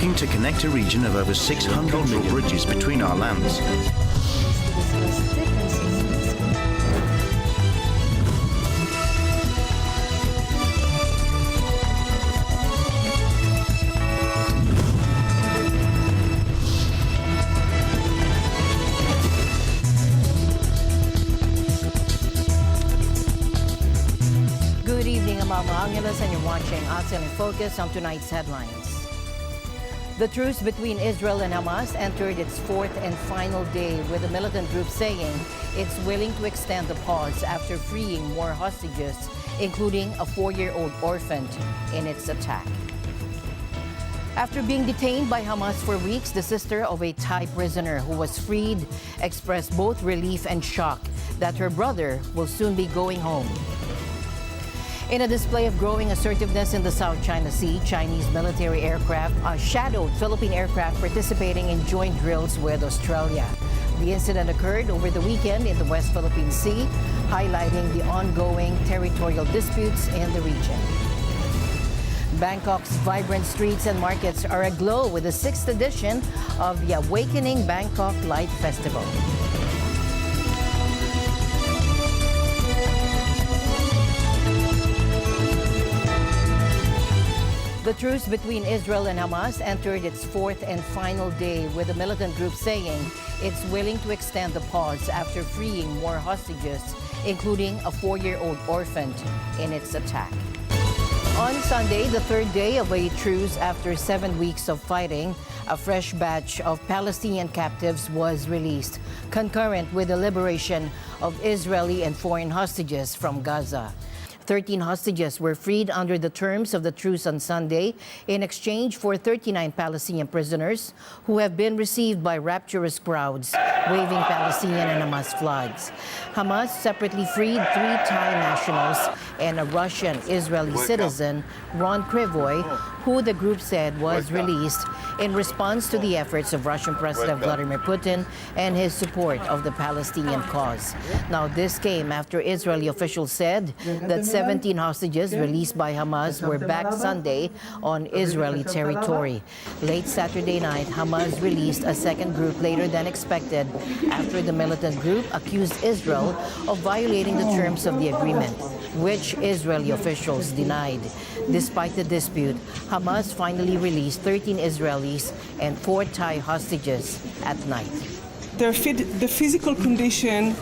looking to connect a region of over 600 million bridges between our lands. Good evening, I'm Alma Angeles, and you're watching ASEAN in Focus on tonight's headlines. The truce between Israel and Hamas entered its fourth and final day, with the militant group saying it's willing to extend the pause after freeing more hostages, including a 4-year-old orphan in its attack. After being detained by Hamas for weeks, the sister of a Thai prisoner who was freed expressed both relief and shock that her brother will soon be going home. In a display of growing assertiveness in the South China Sea, Chinese military aircraft shadowed Philippine aircraft participating in joint drills with Australia. The incident occurred over the weekend in the West Philippine Sea, highlighting the ongoing territorial disputes in the region. Bangkok's vibrant streets and markets are aglow with the 6th edition of the Awakening Bangkok Light Festival. The truce between Israel and Hamas entered its fourth and final day, with the militant group saying it's willing to extend the pause after freeing more hostages, including a 4-year-old orphan in its attack. On Sunday, the third day of a truce after 7 weeks of fighting, a fresh batch of Palestinian captives was released, concurrent with the liberation of Israeli and foreign hostages from Gaza. 13 hostages were freed under the terms of the truce on Sunday in exchange for 39 Palestinian prisoners who have been received by rapturous crowds waving Palestinian and Hamas flags. Hamas separately freed 3 Thai nationals and a Russian-Israeli citizen, Ron Krivoy, who the group said was released in response to the efforts of Russian President Vladimir Putin and his support of the Palestinian cause. Now, this came after Israeli officials said that 17 hostages released by Hamas were back Sunday on Israeli territory. Late Saturday night, Hamas released a second group later than expected after the militant group accused Israel of violating the terms of the agreement, which Israeli officials denied. Despite the dispute, Hamas finally released 13 Israelis and 4 Thai hostages at night. The physical condition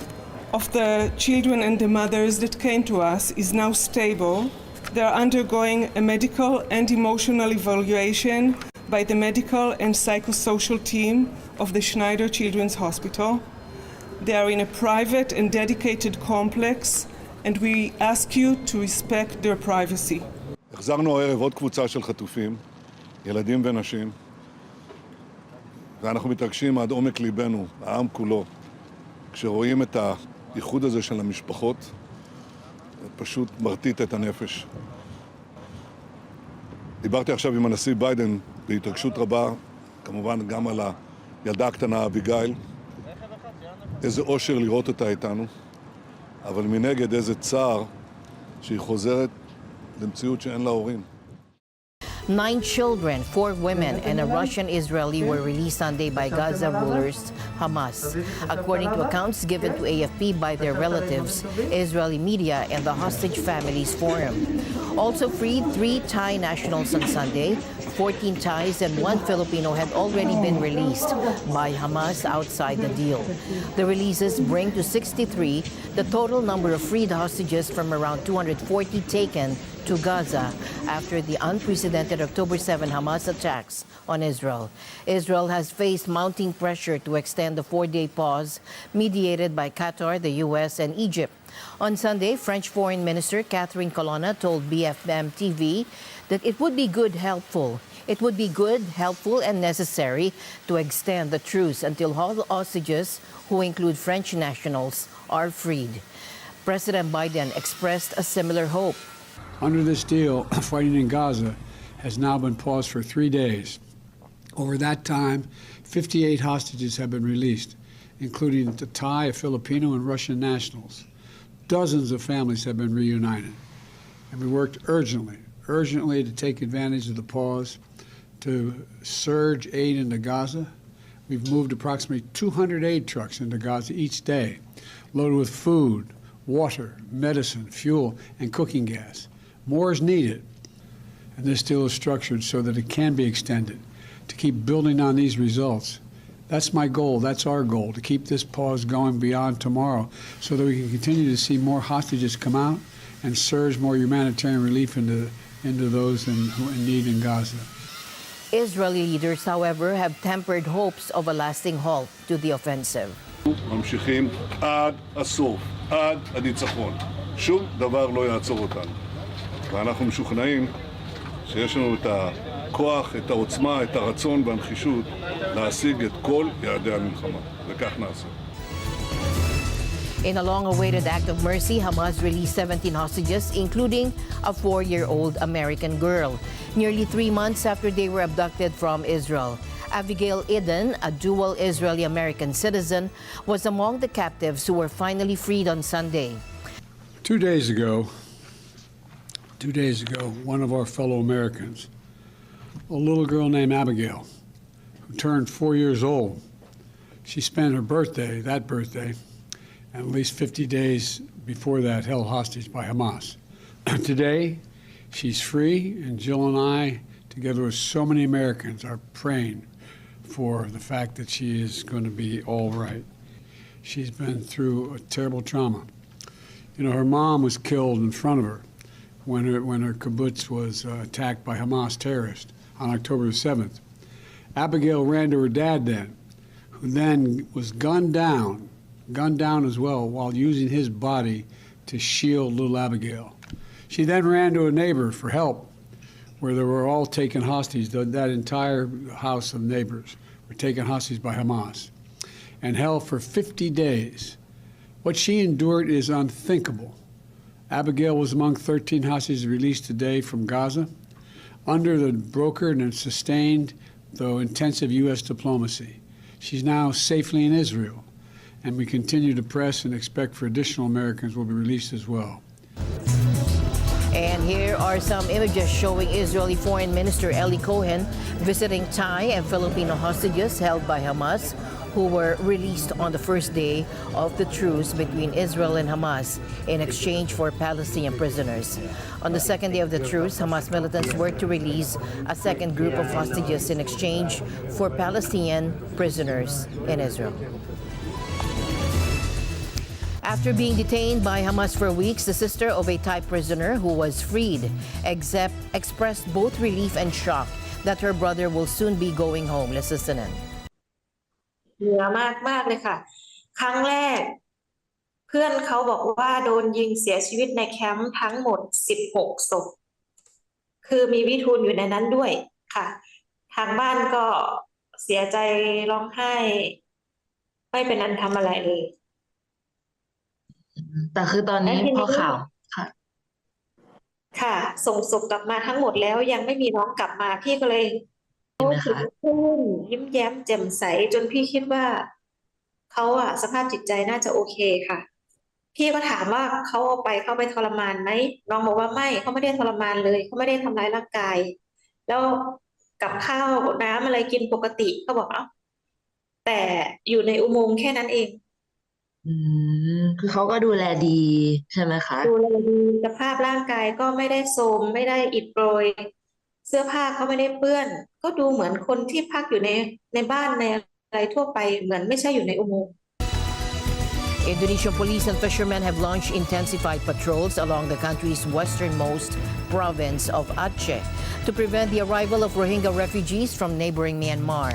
of the children and the mothers that came to us is now stable. They are undergoing a medical and emotional evaluation by the medical and psychosocial team of the Schneider Children's Hospital. They are in a private and dedicated complex, and we ask you to respect their privacy. החזרנו הערב עוד קבוצה של חטופים, ילדים ונשים, ואנחנו מתרגשים עד עומק ליבנו, העם כולו, כשרואים את האיחוד הזה של המשפחות, פשוט מרטיט את הנפש. דיברתי עכשיו עם הנשיא ביידן בהתרגשות רבה, כמובן גם על הילדה הקטנה אביגיל, איזה אושר לראות אותה איתנו, אבל מנגד איזה צער שהיא חוזרת למציאות שאין לה הורים. 9 children, 4 women, and a Russian-Israeli were released Sunday by Gaza rulers Hamas, according to accounts given to AFP by their relatives, Israeli media, and the Hostage Families Forum. Also freed 3 Thai nationals on Sunday. 14 Thais and 1 Filipino had already been released by Hamas outside the deal. The releases bring to 63 the total number of freed hostages from around 240 taken to Gaza after the unprecedented October 7 Hamas attacks on Israel. Israel has faced mounting pressure to extend the 4-day pause mediated by Qatar, the U.S., and Egypt. On Sunday, French Foreign Minister Catherine Colonna told BFM TV that it would be good, helpful, and necessary to extend the truce until all hostages, who include French nationals, are freed. President Biden expressed a similar hope. Under this deal, fighting in Gaza has now been paused for 3 days. Over that time, 58 hostages have been released, including the Thai, Filipino, and Russian nationals. Dozens of families have been reunited. And we worked urgently to take advantage of the pause. to surge aid into Gaza. We've moved approximately 200 aid trucks into Gaza each day, loaded with food, water, medicine, fuel, and cooking gas. More is needed, and this deal is structured so that it can be extended, to keep building on these results. That's my goal, that's our goal, to keep this pause going beyond tomorrow so that we can continue to see more hostages come out and surge more humanitarian relief into those in need in Gaza. Israeli leaders, however, have tempered hopes of a lasting halt to the offensive. ממשיכים עד הסוף, עד הניצחון. שום דבר לא יעצור אותנו. ואנחנו משוכנעים שיש לנו את הכוח, את העוצמה, את הרצון והנחישות להשיג את כל יעדי המלחמה. וכך נעשה. In a long-awaited act of mercy, Hamas released 17 hostages, including a 4-year-old American girl, nearly 3 months after they were abducted from Israel. Abigail Eden, a dual Israeli-American citizen, was among the captives who were finally freed on Sunday. 2 days ago, one of our fellow Americans, a little girl named Abigail, who turned 4 years old, she spent her birthday, and at least 50 days before that, held hostage by Hamas. Today, she's free, and Jill and I, together with so many Americans, are praying for the fact that she is going to be all right. She's been through a terrible trauma. You know, her mom was killed in front of her when her kibbutz was attacked by Hamas terrorists on October 7th. Abigail ran to her dad then, who then was gunned down as well while using his body to shield little Abigail. She then ran to a neighbor for help, where they were all taken hostage. That entire house of neighbors were taken hostage by Hamas and held for 50 days. What she endured is unthinkable. Abigail was among 13 hostages released today from Gaza under the brokered and sustained, though intensive, U.S. diplomacy. She's now safely in Israel, and we continue to press and expect for additional Americans will be released as well. And here are some images showing Israeli Foreign Minister Eli Cohen visiting Thai and Filipino hostages held by Hamas, who were released on the first day of the truce between Israel and Hamas in exchange for Palestinian prisoners. On the second day of the truce, Hamas militants worked to release a second group of hostages in exchange for Palestinian prisoners in Israel. After being detained by Hamas for weeks, the sister of a Thai prisoner who was freed expressed both relief and shock that her brother will soon be going home. Let's listen in. เหนื่อยมากเลยค่ะครั้งแรกเพื่อนเขาบอกว่าโดนยิงเสียชีวิตในแคมป์ทั้งหมด16ศพคือมีวิทูลอยู่ในนั้นด้วยค่ะทางบ้านก็เสียใจร้องไห้ไม่เป็นอันทำอะไรเลยแต่คือตอนนี้พอข่าวค่ะส่งศพกลับมาทั้งหมดแล้วยังไม่มีน้องกลับมาพี่ก็เลยรู้สึกยิ้มแย้มแจ่มใสจนพี่คิดว่าเขาสภาพจิตใจน่าจะโอเคค่ะพี่ก็ถามว่าเขาเอาไปเขาไปทรมานไหมน้องบอกว่าไม่เขาไม่ได้ทรมานเลยเขาไม่ได้ทำร้ายร่างกายแล้วกับข้าวน้ำอะไรกินปกติเขาบอกแต่อยู่ในอุโมงค์แค่นั้นเองคือเขาก็ดูแลดีใช่ไหมคะดูแลดีสภาพร่างกายก็ไม่ได้โทรมไม่ได้อิดโรยเสื้อผ้าเขาไม่ได้เปื้อนก็ดูเหมือนคนที่พักอยู่ในบ้านในอะไรทั่วไปเหมือนไม่ใช่อยู่ในอุโมงค์ Indonesian police and fishermen have launched intensified patrols along the country's westernmost province of Aceh to prevent the arrival of Rohingya refugees from neighboring Myanmar.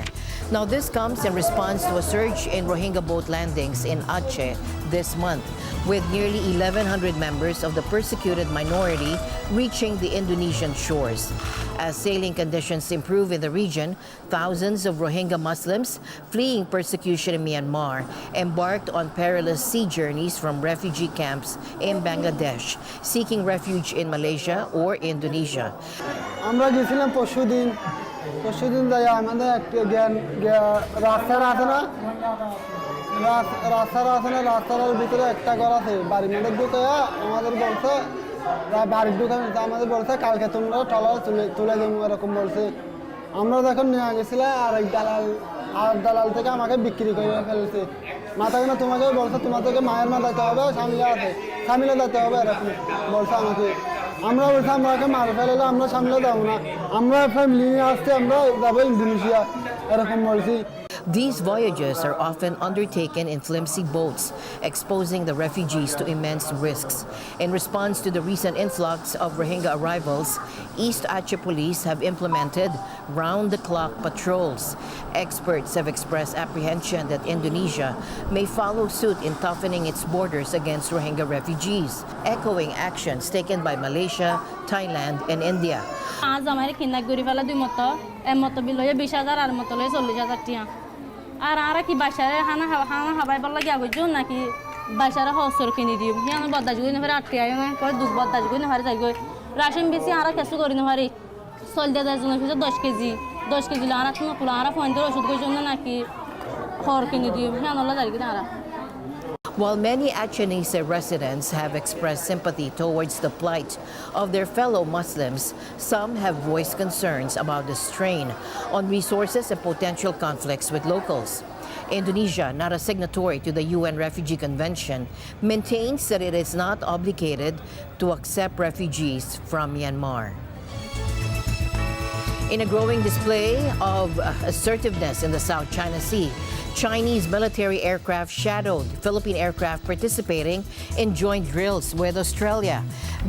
Now, this comes in response to a surge in Rohingya boat landings in Aceh this month, with nearly 1,100 members of the persecuted minority reaching the Indonesian shores. As sailing conditions improve in the region, thousands of Rohingya Muslims fleeing persecution in Myanmar embarked on perilous sea journeys from refugee camps in Bangladesh, seeking refuge in Malaysia or Indonesia. আমরা গেছিলাম পরশুদিন যাই আমাদের একটা রাস্তার আছে না রাস্তার ভিতরে একটা ঘর আছে বাড়ির মধ্যে ঢুকে আমাদের বলছে বাড়ির ঢুকে আমাদের বলছে কালকে তোমরা ট্রলার তুলে দেবো এরকম বলছে আমরা যখন নিয়ে গেছিলাম আর দালাল থেকে আমাকে বিক্রি করে ফেলছে মাথা কেন তোমাকে বলছে তোমাদেরকে মায়ের মা দিতে হবে স্বামীরা আছে স্বামীরা দিতে হবে এরকম বলছে আমাকে আমরা বলছি আমাকে মার ফেলে আমরা সামলে যাবো না আমরা ফ্যামিলি নিয়ে আসতে আমরা যাবো ইন্দোনেশিয়া এরকম বলছি These voyages are often undertaken in flimsy boats, exposing the refugees to immense risks. In response to the recent influx of Rohingya arrivals, East Aceh police have implemented round-the-clock patrols. Experts have expressed apprehension that Indonesia may follow suit in toughening its borders against Rohingya refugees, echoing actions taken by Malaysia, Thailand, and India. আজ আমার কিনা গরি ফেলা দুই মতো এর মতো বিল 20,000 আর মতো 40,000 টিয়া আর আর কি বাসারে হানা হাবাই বল লাগি আগো জন নাকি বাসারে হসর কিনি দিম হিয়ান বদাজ গই না ফের আটটি আয় না কই দুধ বদাজ গই না ফের যাই গই রাশন বেশি আর কিছু করি না পারি সল দে দাজ না ফিরে 10 কেজি আর তুমি পুরা আর ফোন দিয়ে ওষুধ কই জন্য নাকি হর কিনি দিম হিয়ান আল্লাহ জারি না While many ASEANINFOCUS residents have expressed sympathy towards the plight of their fellow Muslims, some have voiced concerns about the strain on resources and potential conflicts with locals. Indonesia, not a signatory to the UN Refugee Convention, maintains that it is not obligated to accept refugees from Myanmar. In a growing display of assertiveness in the South China Sea, Chinese military aircraft shadowed Philippine aircraft participating in joint drills with Australia.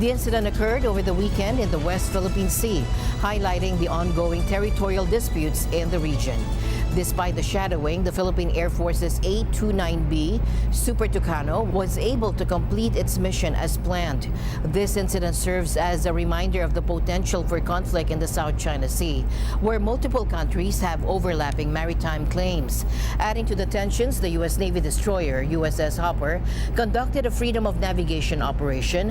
The incident occurred over the weekend in the West Philippine Sea, highlighting the ongoing territorial disputes in the region. Despite the shadowing, the Philippine Air Force's A-29B Super Tucano was able to complete its mission as planned. This incident serves as a reminder of the potential for conflict in the South China Sea, where multiple countries have overlapping maritime claims. Adding to the tensions, the U.S. Navy destroyer USS Hopper conducted a freedom of navigation operation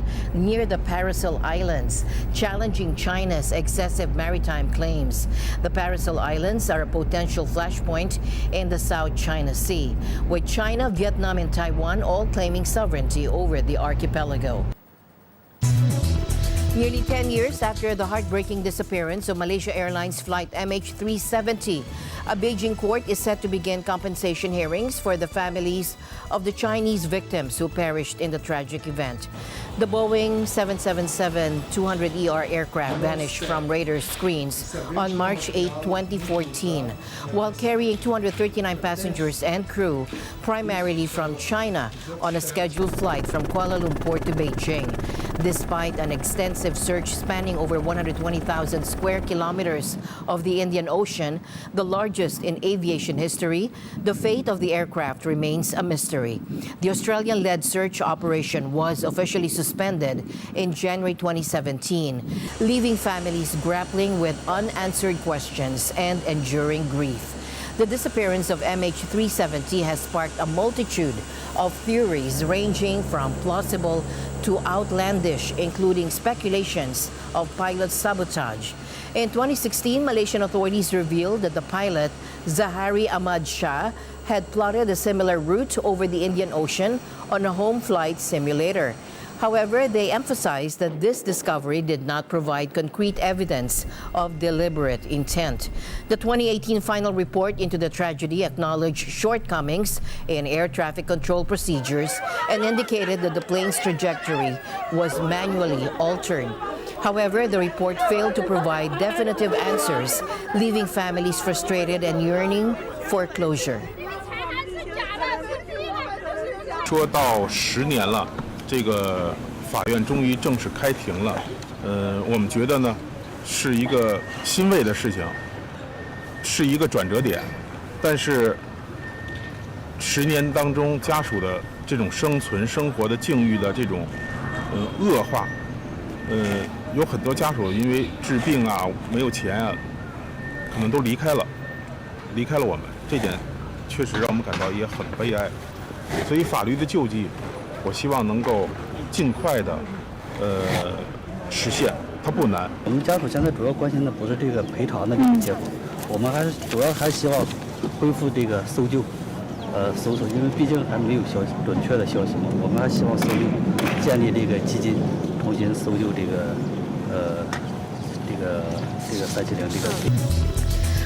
near the Paracel Islands, challenging China's excessive maritime claims. The Paracel Islands are a potential flashpoint in the South China Sea, with China, Vietnam, and Taiwan all claiming sovereignty over the archipelago. Nearly 10 years after the heartbreaking disappearance of Malaysia Airlines flight MH370, a Beijing court is set to begin compensation hearings for the families of the Chinese victims who perished in the tragic event. The Boeing 777-200ER aircraft vanished from radar screens on March 8, 2014, while carrying 239 passengers and crew, primarily from China, on a scheduled flight from Kuala Lumpur to Beijing. Despite an extensive search spanning over 120,000 square kilometers of the Indian Ocean, the largest in aviation history, the fate of the aircraft remains a mystery. The Australian-led search operation was officially suspended in January 2017, leaving families grappling with unanswered questions and enduring grief. The disappearance of MH370 has sparked a multitude of theories ranging from plausible to outlandish, including speculations of pilot sabotage. In 2016, Malaysian authorities revealed that the pilot, Zahari Ahmad Shah, had plotted a similar route over the Indian Ocean on a home flight simulator. However, they emphasized that this discovery did not provide concrete evidence of deliberate intent. The 2018 final report into the tragedy acknowledged shortcomings in air traffic control procedures and indicated that the plane's trajectory was manually altered. However, the report failed to provide definitive answers, leaving families frustrated and yearning for closure. 说到10年了，这个法院终于正式开庭了。我们觉得呢，是一个欣慰的事情，是一个转折点。但是10年当中，家属的这种生存生活的境遇的这种恶化，有很多家属因为治病啊、没有钱啊，可能都离开了我们。这点确实让我们感到也很悲哀。所以法律的救济，我希望能够尽快的实现，它不难。我们家属现在主要关心的不是这个赔偿的结果，我们主要还是希望恢复这个搜救，搜索，因为毕竟还没有准确的消息嘛，我们还希望搜救，建立这个基金，重新搜救这个370这个。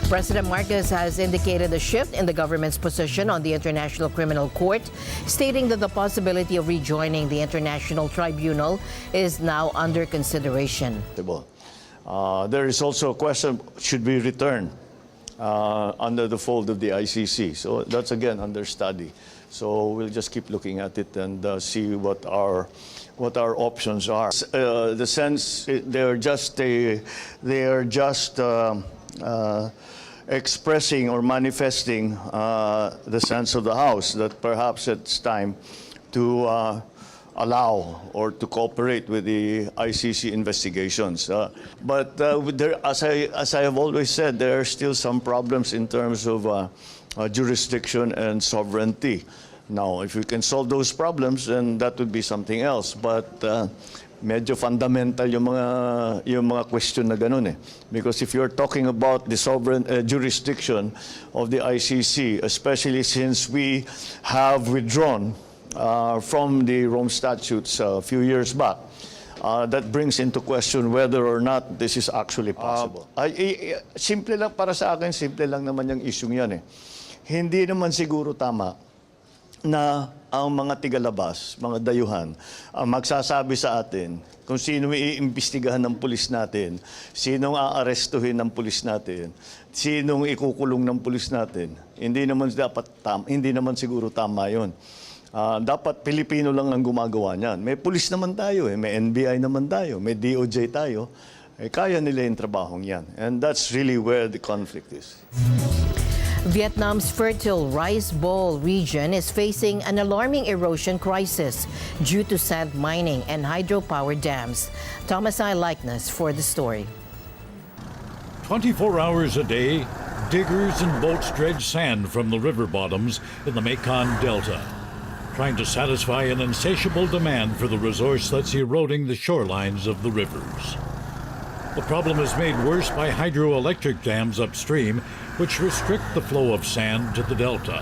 President Marcos has indicated a shift in the government's position on the International Criminal Court, stating that the possibility of rejoining the International Tribunal is now under consideration. There is also a question, should we return under the fold of the ICC? So that's again under study. So we'll just keep looking at it and see what our options are. The sense they're just expressing or manifesting the sense of the House that perhaps it's time to allow or to cooperate with the ICC investigations. But as I have always said, there are still some problems in terms of jurisdiction and sovereignty. Now, if we can solve those problems, then that would be something else. But medyo fundamental yung mga question na ganun eh. Because if you're talking about the sovereign jurisdiction of the ICC, especially since we have withdrawn from the Rome Statutes a few years back, that brings into question whether or not this is actually possible. Simple lang para sa akin, simple lang naman yung issue yan eh. Hindi naman siguro tama na ang mga tigalabas, mga dayuhan, magsasabi sa atin kung sino iimbestigahan ng pulis natin, sinong aarestuhin ng pulis natin, sinong ikukulong ng pulis natin. Hindi naman siguro tama 'yon. Dapat Pilipino lang ang gumagawa niyan. May pulis naman tayo, may NBI naman tayo, may DOJ tayo. Kaya nila yung trabahong yan. And that's really where the conflict is. Vietnam's fertile Rice Bowl region is facing an alarming erosion crisis due to sand mining and hydropower dams. Thomas I. Likeness for the story. 24 hours a day, diggers and boats dredge sand from the river bottoms in the Mekong Delta, trying to satisfy an insatiable demand for the resource that's eroding the shorelines of the rivers. The problem is made worse by hydroelectric dams upstream, which restrict the flow of sand to the delta.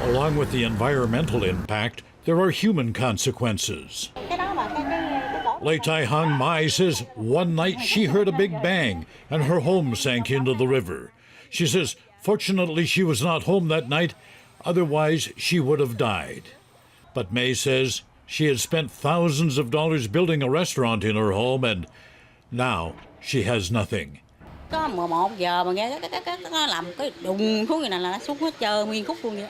Along with the environmental impact, there are human consequences. Lei Tai Hang Mai says one night she heard a big bang and her home sank into the river. She says fortunately she was not home that night, otherwise she would have died. But May says she had spent thousands of dollars building a restaurant in her home and now she has nothing. Có 11 giờ mà nghe nó làm cái đùng xuống như này là nó xuống hết trời nguyên khúc luôn vậy.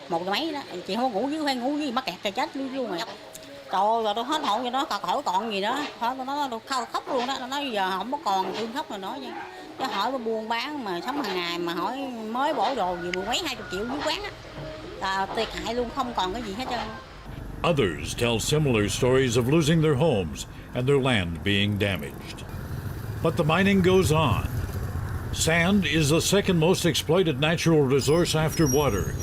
Một giờ mấy đó, chị không ngủ dưới hay ngủ dưới mắc kẹt trời chết luôn mà. Trời ơi, tôi hết hồn cho nó khỏi còn gì đó. Nó khóc luôn đó, nó nói giờ không có còn tương khóc rồi nói vậy. Chứ hỏi nó buôn bán mà sống hàng ngày mà hỏi mới bỏ đồ gì mười mấy 20 triệu dưới quán á. Thiệt hại luôn, không còn cái gì hết trơn. Others tell similar stories of losing their homes and their land being damaged. But the mining goes on. Sand is the second most exploited natural resource after water.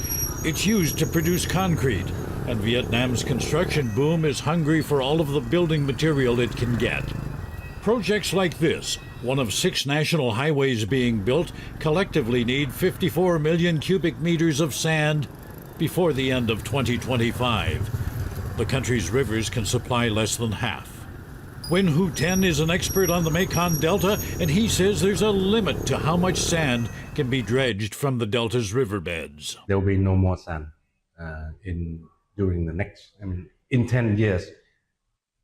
It's used to produce concrete, and Vietnam's construction boom is hungry for all of the building material it can get. Projects like this, one of 6 national highways being built, collectively need 54 million cubic meters of sand before the end of 2025. The country's rivers can supply less than half. Win Hu Ten is an expert on the Mekong Delta, and he says there's a limit to how much sand can be dredged from the Delta's riverbeds. There will be no more sand during the next, in 10 years.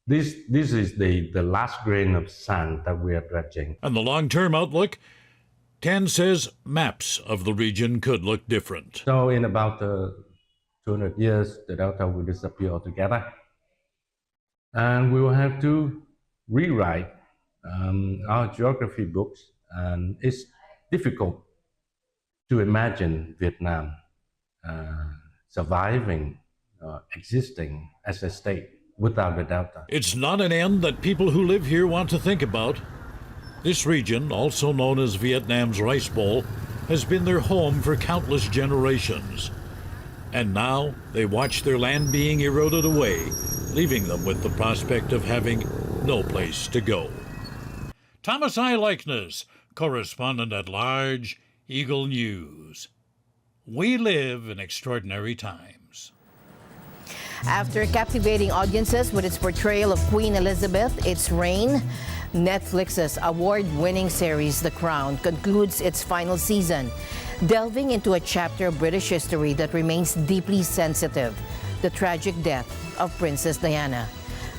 This is the last grain of sand that we are dredging. And the long-term outlook? Tan says maps of the region could look different. So in about 200 years, the Delta will disappear altogether. And we will have to rewrite our geography books, and it's difficult to imagine Vietnam surviving, existing as a state without the Delta. It's not an end that people who live here want to think about. This region, also known as Vietnam's Rice Bowl, has been their home for countless generations. And now they watch their land being eroded away, leaving them with the prospect of having no place to go. Thomas I. Likeness, correspondent at large, Eagle News. We live in extraordinary times. After captivating audiences with its portrayal of Queen Elizabeth, its reign, Netflix's award-winning series The Crown concludes its final season, delving into a chapter of British history that remains deeply sensitive, the tragic death of Princess Diana.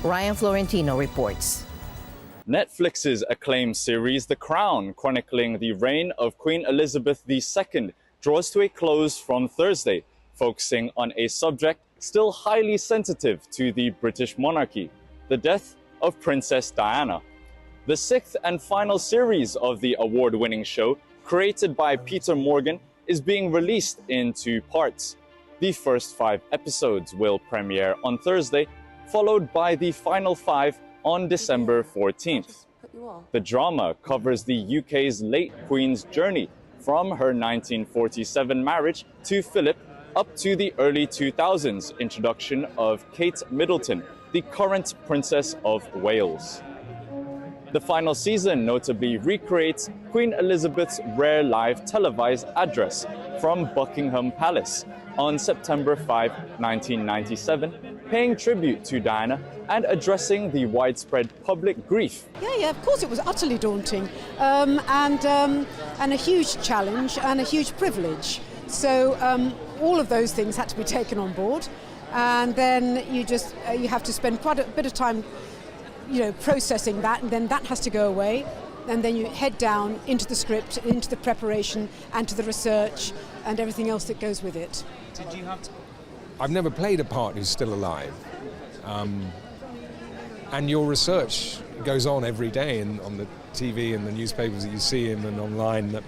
Ryan Florentino reports. Netflix's acclaimed series The Crown, chronicling the reign of Queen Elizabeth II, draws to a close from Thursday, focusing on a subject still highly sensitive to the British monarchy, the death of Princess Diana. The sixth and final series of the award-winning show, created by Peter Morgan, is being released in 2 parts. The first 5 episodes will premiere on Thursday, followed by the final 5 on December 14th. The drama covers the UK's late Queen's journey from her 1947 marriage to Philip up to the early 2000s introduction of Kate Middleton, the current Princess of Wales. The final season notably recreates Queen Elizabeth's rare live televised address from Buckingham Palace on September 5, 1997, paying tribute to Diana and addressing the widespread public grief. Yeah, of course it was utterly daunting and a huge challenge and a huge privilege. So all of those things had to be taken on board, and then you have to spend quite a bit of time processing that, and then that has to go away, and then you head down into the script, into the preparation, and to the research and everything else that goes with it. Did you have to? I've never played a part who's still alive, and your research goes on every day on the TV and the newspapers that you see him and online.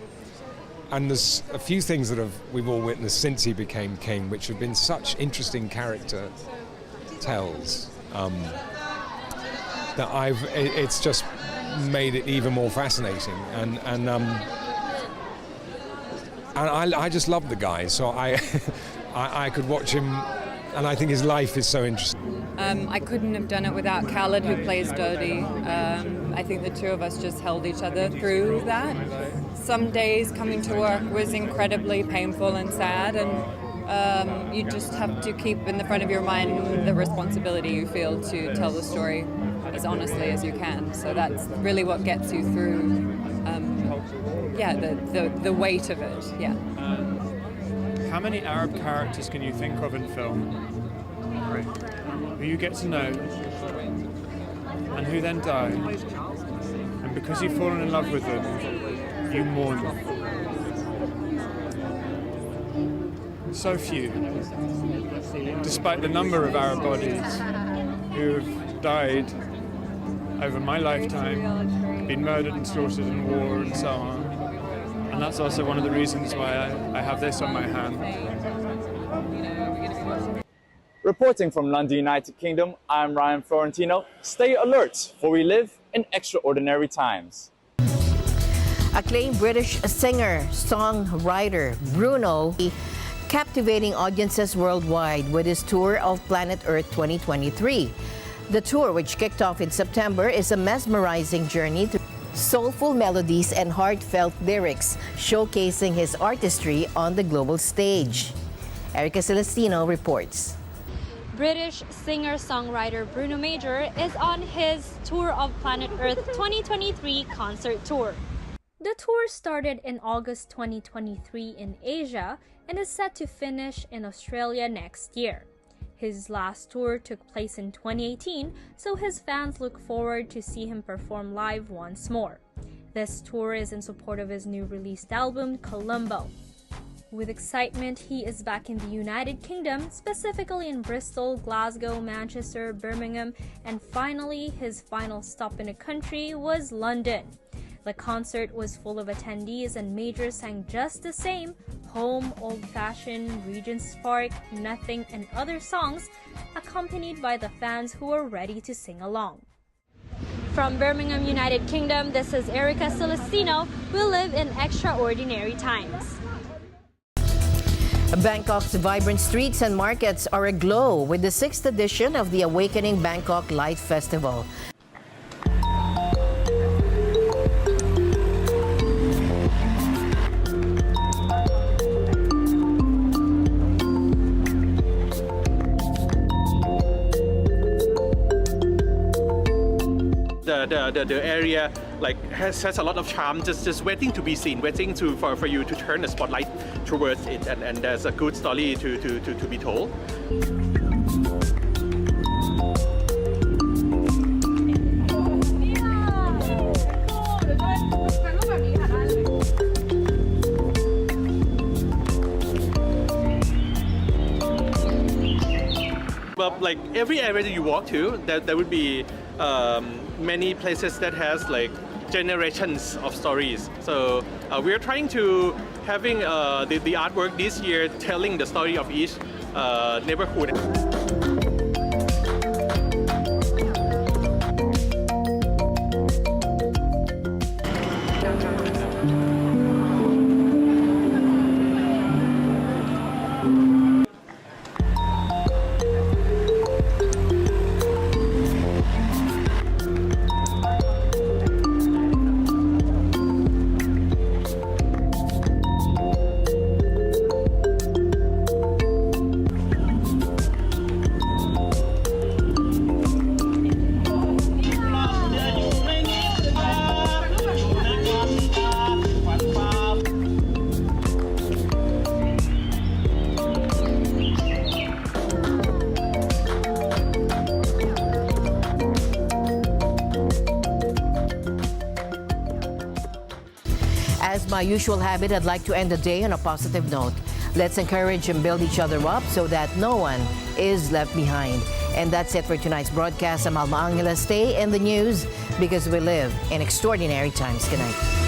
And there's a few things that we've all witnessed since he became king, which have been such interesting character tells. That it's just made it even more fascinating, and I just love the guy, so I could watch him, and I think his life is so interesting. I couldn't have done it without Khaled, who plays Dodi. I think the two of us just held each other through that. Some days coming to work was incredibly painful and sad, and you just have to keep in the front of your mind the responsibility you feel to tell the story as honestly as you can. So that's really what gets you through, the weight of it, yeah. How many Arab characters can you think of in film who you get to know and who then die, and because you've fallen in love with them, you mourn them? So few, despite the number of Arab bodies who have died over my lifetime, been murdered and slaughtered in war and so on. And that's also one of the reasons why I have this on my hand. Reporting from London, United Kingdom, I'm Ryan Florentino. Stay alert, for we live in extraordinary times. Acclaimed British singer, songwriter Bruno, captivating audiences worldwide with his tour of Planet Earth 2023. The tour, which kicked off in September, is a mesmerizing journey through soulful melodies and heartfelt lyrics, showcasing his artistry on the global stage. Erica Celestino reports. British singer-songwriter Bruno Major is on his Tour of Planet Earth 2023 concert tour. The tour started in August 2023 in Asia and is set to finish in Australia next year. His last tour took place in 2018, so his fans look forward to see him perform live once more. This tour is in support of his new released album, Colombo. With excitement, he is back in the United Kingdom, specifically in Bristol, Glasgow, Manchester, Birmingham, and finally, his final stop in the country was London. The concert was full of attendees and Major sang Just the Same, Home, Old Fashioned, Regent's Park, Nothing, and other songs, accompanied by the fans who were ready to sing along. From Birmingham, United Kingdom, this is Erica Celestino. We live in extraordinary times. Bangkok's vibrant streets and markets are aglow with the 6th edition of the Awakening Bangkok Light Festival. the area like has a lot of charm, just waiting to be seen, waiting for you to turn the spotlight towards it, and there's a good story to be told. Well, like every area that you walk to, there would be many places that has like generations of stories. So we're trying to having the artwork this year telling the story of each neighborhood. As my usual habit, I'd like to end the day on a positive note. Let's encourage and build each other up so that no one is left behind. And that's it for tonight's broadcast. I'm Alma Angela. Stay in the news because we live in extraordinary times. Good night.